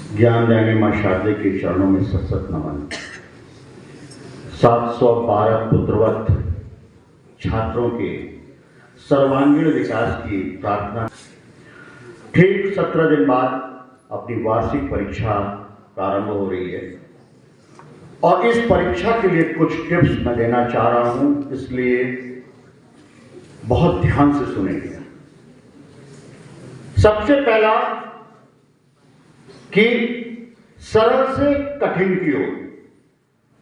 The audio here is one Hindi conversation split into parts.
ज्ञान देने मां शारदे के चरणों में सतसत नमन। 712 पुत्रवत छात्रों के सर्वांगीण विकास की प्रार्थना। ठीक 17 दिन बाद अपनी वार्षिक परीक्षा प्रारंभ हो रही है और इस परीक्षा के लिए कुछ टिप्स मैं देना चाह रहा हूं, इसलिए बहुत ध्यान से सुनेंगे। सबसे पहला कि सरल से कठिन की ओर।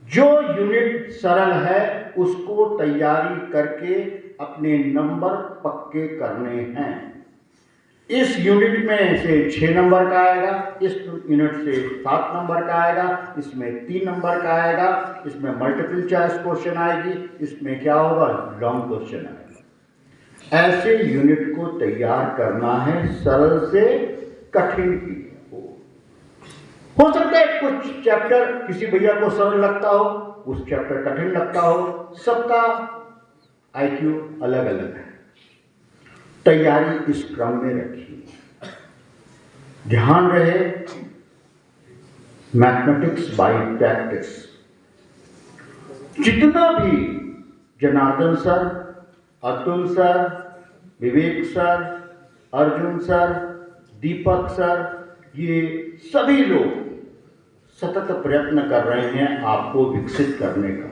जो यूनिट सरल है उसको तैयारी करके अपने नंबर पक्के करने हैं। इस यूनिट में से 6 नंबर का आएगा, इस यूनिट से 7 नंबर का आएगा, इसमें 3 नंबर का आएगा, इसमें मल्टीपल चॉइस क्वेश्चन आएगी, इसमें क्या होगा, लॉन्ग क्वेश्चन आएगा। ऐसे यूनिट को तैयार करना है सरल से कठिन की। हो सकता है कुछ चैप्टर किसी भैया को सरल लगता हो, उस चैप्टर कठिन लगता हो, सबका आईक्यू अलग अलग है। तैयारी इस क्रम में रखिए। ध्यान रहे, मैथमेटिक्स बाय प्रैक्टिस। जितना भी जनार्दन सर, अतुल सर, विवेक सर, अर्जुन सर, दीपक सर, ये सभी लोग सतत प्रयत्न कर रहे हैं आपको विकसित करने का।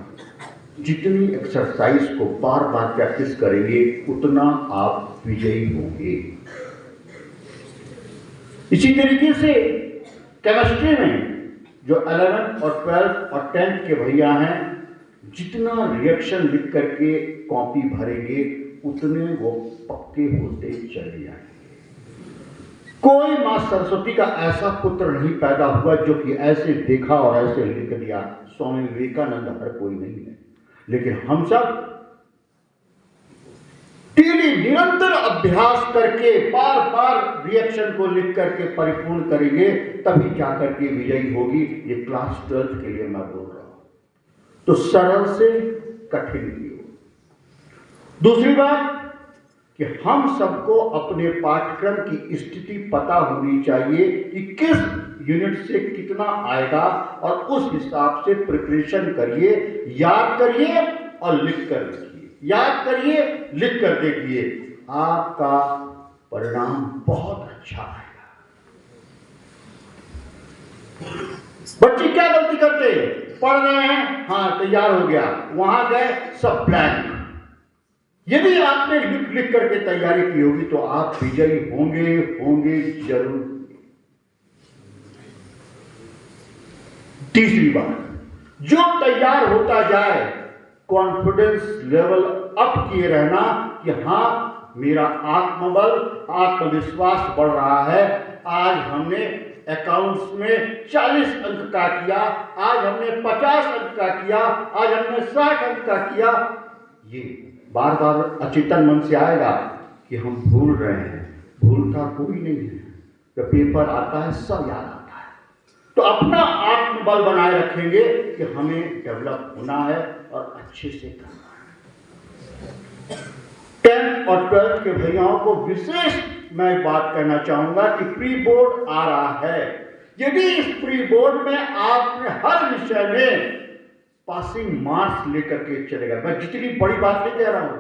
जितनी एक्सरसाइज को बार बार प्रैक्टिस करेंगे उतना आप विजयी होंगे। इसी तरीके से केमिस्ट्री में जो 11th और 12th और 10th के भैया हैं, जितना रिएक्शन लिख करके कॉपी भरेंगे उतने वो पक्के होते चले जाएंगे। कोई मां सरस्वती का ऐसा पुत्र नहीं पैदा हुआ जो कि ऐसे देखा और ऐसे लिख दिया। स्वामी विवेकानंद हर कोई नहीं है, लेकिन हम सब डेली निरंतर अभ्यास करके बार बार रिएक्शन को लिख करके परिपूर्ण करेंगे, तभी जाकर के विजयी होगी। ये क्लास 12th के लिए मैं बोल रहा हूं। तो सरल से कठिन की ओर। दूसरी बात कि हम सबको अपने पाठ्यक्रम की स्थिति पता होनी चाहिए कि किस यूनिट से कितना आएगा और उस हिसाब से प्रिपरेशन करिए। याद करिए और लिख कर देखिए, याद करिए, लिख कर देखिए, आपका परिणाम बहुत अच्छा आएगा। बच्चे क्या गलती करते हैं, पढ़ रहे हैं, हाँ तैयार हो गया, वहां गए सब ब्लैंक। यदि आपने लिख करके तैयारी की होगी तो आप विजयी होंगे जरूर। तीसरी बात, जो तैयार होता जाए कॉन्फिडेंस लेवल अप किए रहना कि हाँ मेरा आत्मबल, आत्मविश्वास बढ़ रहा है। आज हमने अकाउंट्स में 40 अंक का किया, आज हमने 50 अंक का किया, आज हमने 60 अंक का किया। ये बार बार अचेतन मन से आएगा कि हम भूल रहे हैं। भूलता कोई नहीं है, जब पेपर आता है सब याद आता है। तो अपना आत्मबल बनाए रखेंगे कि हमें डेवलप होना है और अच्छे से करना है। 10th और 12th के भैयाओं को विशेष मैं बात करना चाहूंगा कि प्री बोर्ड आ रहा है। यदि इस प्री बोर्ड में आपने हर विषय में पासिंग मार्क्स लेकर के चलेगा, मैं जितनी बड़ी बात नहीं कह रहा हूं,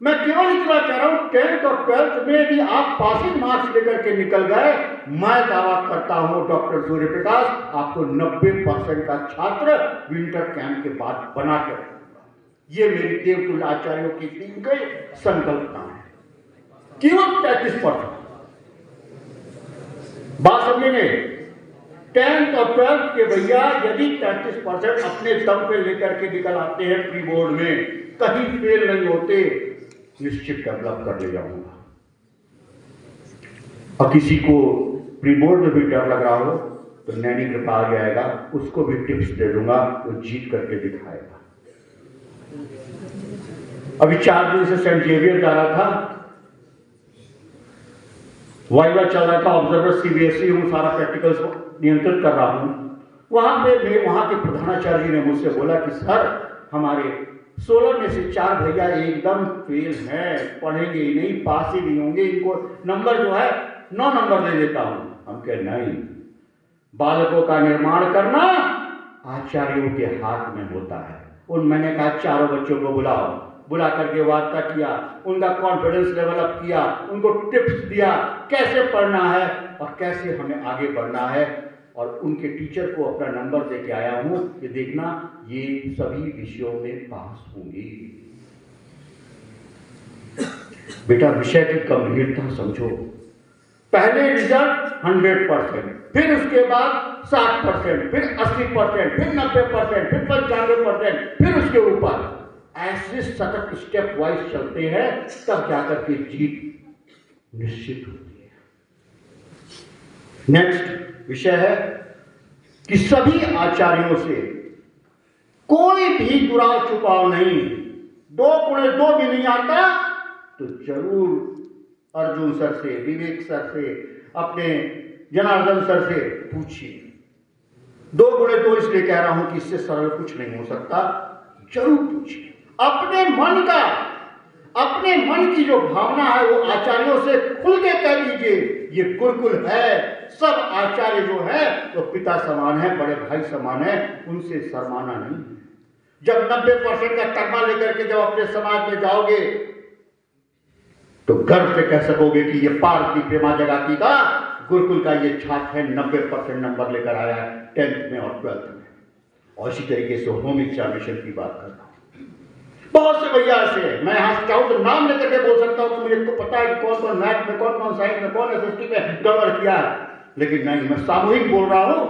मैं केवल इतना कह रहा हूं 10th और 12th में यदि आप पासिंग मार्क्स लेकर के निकल गए, मैं दावा करता हूं डॉक्टर सूर्य प्रकाश आपको 90% का छात्र विंटर कैंप के बाद बना के रखूंगा। ये मेरी देवतुल्य आचार्यों की टीम की संकल्पना है। केवल 33%। बात समझेंगे, 10th और 12th के भैया यदि 33% अपने दम पे लेकर के निकल आते हैं प्री बोर्ड में, कहीं फेल नहीं होते, निश्चित डेवलप कर ले जाऊंगा। और किसी को प्री बोर्ड में भी डर लग रहा हो तो नैनी कृपा आ जाएगा, उसको भी टिप्स दे दूंगा, वो जीत करके दिखाएगा। अभी 4 दिन से सेंट जेवियर जा रहा था, वाइवा चल रहा था, ऑब्जर्वर सीबीएसई हूं, सारा प्रैक्टिकल्स नियंत्रित कर रहा हूं। वहां के प्रधानाचार्य जी ने मुझसे बोला कि सर हमारे 16 में से 4 भैया एकदम फेल हैं, पढ़ेंगे ही नहीं, पास ही नहीं होंगे, इनको नंबर जो है 9 नंबर दे देता हूं। हम कहे नहीं, बालकों का निर्माण करना आचार्यों के हाथ में होता है। मैंने कहा चारों बच्चों को बुलाओ, बुला करके वार्ता किया, उनका कॉन्फिडेंस लेवल अप किया, उनको टिप्स दिया कैसे पढ़ना है और कैसे हमें आगे बढ़ना है, और उनके टीचर को अपना नंबर दे के आया हूं कि देखना ये सभी विषयों में पास होंगे। बेटा विषय की गंभीरता समझो। पहले रिजल्ट 100%, फिर उसके बाद 60%, फिर 80%, फिर 90%, फिर 95%, फिर उसके ऊपर ऐसे सतत स्टेप वाइज चलते हैं, तब जाकर के जीत निश्चित होती है। नेक्स्ट विषय है कि सभी आचार्यों से कोई भी दुराव छुपाव नहीं। 2 गुणे 2 भी नहीं आता तो जरूर अर्जुन सर से, विवेक सर से, अपने जनार्दन सर से पूछिए। 2 गुणे 2 इसलिए कह रहा हूं कि इससे सरल कुछ नहीं हो सकता, जरूर पूछिए। अपने मन की जो भावना है वो आचार्यों से खुल के कह दीजिए। ये गुरुकुल है, सब आचार्य जो है वो पिता समान है, बड़े भाई समान है, उनसे शर्माना नहीं। जब 90% का तगमा लेकर के जब अपने समाज में जाओगे तो गर्व से कह सकोगे कि ये पार्वती प्रेमा जगाती का गुरुकुल का ये छात्र है, 90% नंबर लेकर आया है 10th में और 12th में। और इसी तरीके से होम एग्जामिनेशन की बात करता हूं। बहुत से भैया ऐसे, मैं यहां चाहूं तो नाम लेकर के बोल सकता हूं कि मुझे तो पता है कि कौन कौन मैथ में, कौन कौन साइंस में, कौन एसएसटी में गड़बड़ किया है, लेकिन नहीं, मैं सामूहिक बोल रहा हूं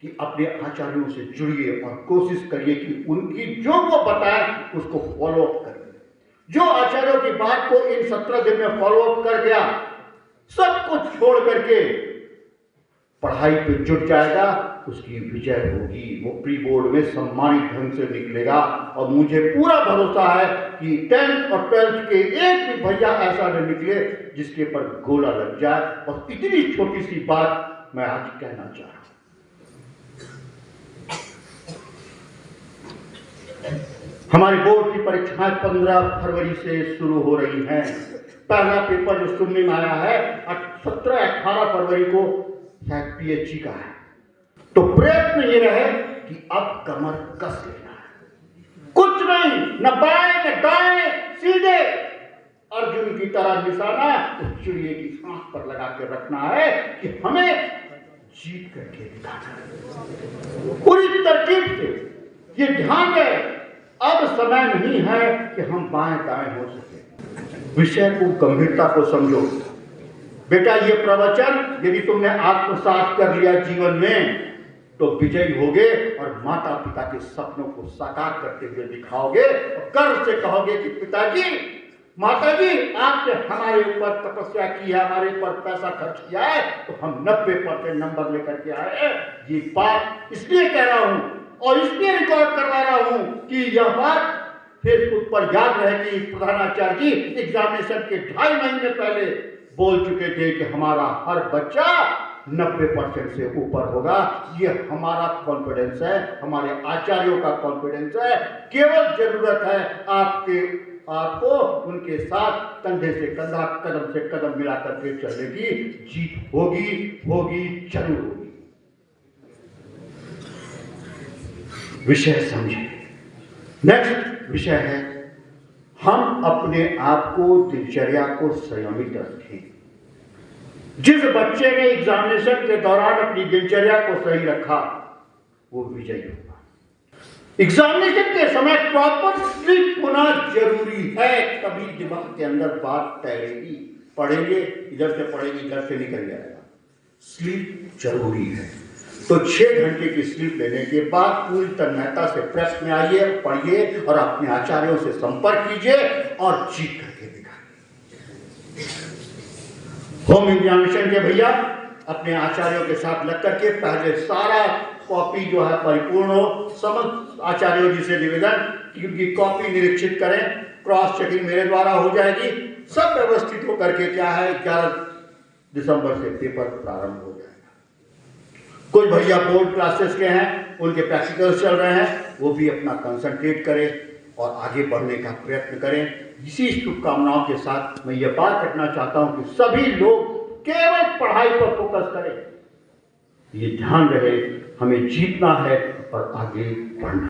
कि अपने आचार्यों से जुड़िए और कोशिश करिए कि उनकी जो वो बताए उसको फॉलो अप करिए। जो आचार्यों की बात को इन 17 दिन में फॉलो अप कर गया, सब कुछ छोड़ करके पढ़ाई पे जुट जाएगा, उसकी विजय होगी। वो प्री बोर्ड में सम्मानित ढंग से निकलेगा। और मुझे पूरा भरोसा है कि 10th और 12th के एक भी भैया ऐसा न निकले जिसके पर गोला लग जाए। और इतनी छोटी सी बात मैं आज कहना चाह रहा हूं। हमारी बोर्ड की परीक्षाएं 15 फरवरी से शुरू हो रही हैं। पहला पेपर जो सुनने में आया है 17-18 फरवरी को शायद पीएचई का है। तो प्रयत्न ये रहे कि अब कमर कस लेना है, कुछ नहीं, न बाएं न दाएं, सीधे अर्जुन की तरह निशाना तो चिड़िए की आंख पर लगा के रखना है कि हमें जीत करके दिखाना है। पूरी तरकीब से ये ध्यान है, अब समय नहीं है कि हम बाएं दाएं हो सके। विषय को गंभीरता को समझो। बेटा ये प्रवचन यदि तुमने आत्मसात कर लिया जीवन में तो विजयी होगे और माता पिता के सपनों को साकार करते हुए दिखाओगे और गर्व से कहोगे कि पिताजी, माताजी, आपने हमारे ऊपर तपस्या की है, हमारे ऊपर पैसा खर्च किया है, तो हम 90% नंबर लेकर के आए हैं। ये बात इसलिए कह रहा हूं और इसलिए रिकॉर्ड करवा रहा हूं कि यह बात फेसबुक पर याद रहे कि प्रधानाचार्य जी एग्जामिनेशन के 2.5 महीने पहले बोल चुके थे कि हमारा हर बच्चा 90% से ऊपर होगा। ये हमारा कॉन्फिडेंस है, हमारे आचार्यों का कॉन्फिडेंस है। केवल जरूरत है आपको उनके साथ कंधे से कंधा, कदम से कदम मिला करके चलने की। जीत होगी, जरूर होगी। विषय समझे। नेक्स्ट विषय है हम अपने आप को, दिनचर्या को संयमित रखें। जिस बच्चे ने एग्जामिनेशन के दौरान अपनी दिनचर्या को सही रखा वो विजयी होगा। एग्जामिनेशन के समय प्रॉपर स्लीप होना जरूरी है, तभी दिमाग के अंदर बात तैरेगी। पढ़ेंगे इधर से, पढ़ेंगे इधर से, निकल जाएगा। स्लीप जरूरी है। तो 6 घंटे की स्लीप लेने के बाद पूरी तन्मयता से प्रेस में आइए, पढ़िए और अपने आचार्यों से संपर्क कीजिए और जीत करके दिखाइए। होम एग्जामिनेशन के भैया अपने आचार्यों के साथ लग करके पहले सारा कॉपी जो है परिपूर्ण हो। समस्त आचार्यों जी से निवेदन कि उनकी कॉपी निरीक्षित करें, क्रॉस चेकिंग मेरे द्वारा हो जाएगी। सब व्यवस्थित होकर के क्या है 11 दिसंबर से पेपर प्रारंभ हो जाएगा। कुछ भैया बोर्ड क्लासेस के हैं, उनके प्रैक्टिकल्स चल रहे हैं, वो भी अपना कंसंट्रेट करें और आगे बढ़ने का प्रयत्न करें। इसी शुभकामनाओं के साथ मैं ये बात रखना चाहता हूं कि सभी लोग केवल पढ़ाई पर फोकस करें। ये ध्यान रहे, हमें जीतना है और आगे बढ़ना।